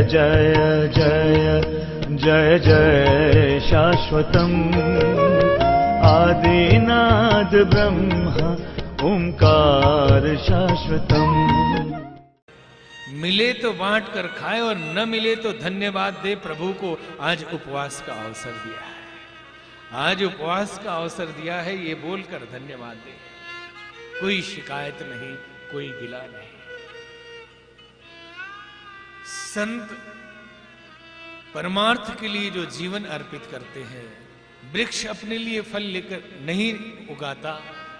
जय जय जय जय शाश्वतम् आदिनाद ब्रह्म ओंकार शाश्वतम्। मिले तो बांट कर खाए और न मिले तो धन्यवाद दे प्रभु को। आज उपवास का अवसर दिया है, आज उपवास का अवसर दिया है, ये बोलकर धन्यवाद दे। कोई शिकायत नहीं, कोई गिला नहीं। संत परमार्थ के लिए जो जीवन अर्पित करते हैं, वृक्ष अपने लिए फल लेकर नहीं उगाता,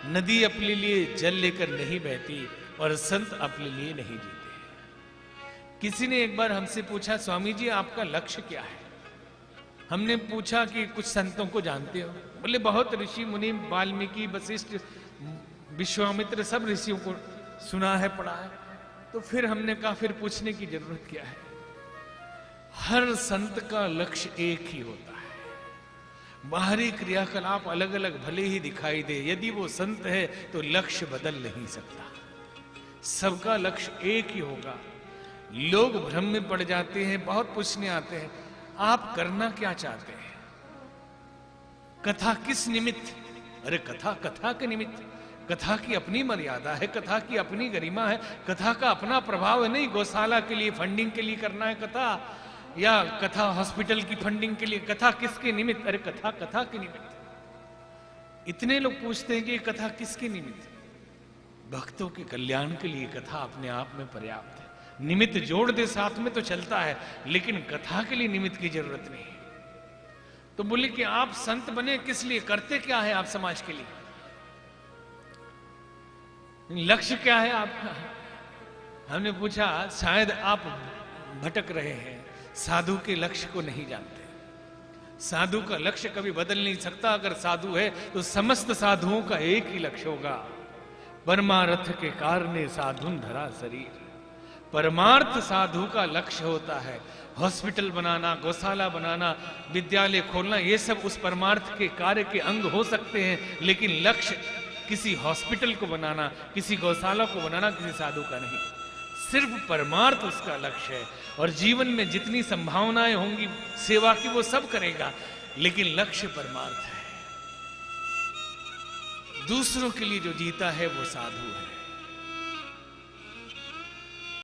नदी अपने लिए जल लेकर नहीं बहती, और संत अपने लिए नहीं जीते। किसी ने एक बार हमसे पूछा, स्वामी जी आपका लक्ष्य क्या है? हमने पूछा कि कुछ संतों को जानते हो? बोले बहुत ऋषि मुनि, वाल्मीकि, वशिष्ठ, विश्वामित्र, सब ऋषियों को सुना है, पढ़ा है। तो फिर हमने कहा फिर पूछने की जरूरत क्या है? हर संत का लक्ष्य एक ही होता है। बाहरी क्रियाकलाप अलग अलग भले ही दिखाई दे, यदि वो संत है तो लक्ष्य बदल नहीं सकता। सबका लक्ष्य एक ही होगा। लोग भ्रम में पड़ जाते हैं, बहुत पूछने आते हैं, आप करना क्या चाहते हैं? कथा किस निमित्त? अरे कथा कथा के निमित्त। कथा की अपनी मर्यादा है, कथा की अपनी गरिमा है, कथा का अपना प्रभाव है। नहीं गौशाला के लिए फंडिंग के लिए करना है कथा, या कथा हॉस्पिटल की फंडिंग के लिए। कथा किसके निमित्त? अरे कथा कथा के निमित्त। इतने लोग पूछते हैं कि कथा किसके निमित्त? भक्तों के कल्याण के लिए कथा अपने आप में पर्याप्त है। निमित्त जोड़ दे साथ में तो चलता है, लेकिन कथा के लिए निमित्त की जरूरत नहीं। तो बोले कि आप संत बने किस लिए, करते क्या है आप समाज के लिए, लक्ष्य क्या है आपका? हमने पूछा, शायद आप भटक रहे हैं, साधु के लक्ष्य को नहीं जानते। साधु का लक्ष्य कभी बदल नहीं सकता। अगर साधु है तो समस्त साधुओं का एक ही लक्ष्य होगा, परमार्थ के कारणे साधुन धरा शरीर। परमार्थ साधु का लक्ष्य होता है। हॉस्पिटल बनाना, गौशाला बनाना, विद्यालय खोलना, ये सब उस परमार्थ के कार्य के अंग हो सकते हैं, लेकिन लक्ष्य किसी हॉस्पिटल को बनाना, किसी गौशाला को बनाना किसी साधु का नहीं। सिर्फ परमार्थ उसका लक्ष्य है। और जीवन में जितनी संभावनाएं होंगी सेवा की, वो सब करेगा, लेकिन लक्ष्य परमार्थ है। दूसरों के लिए जो जीता है वो साधु है।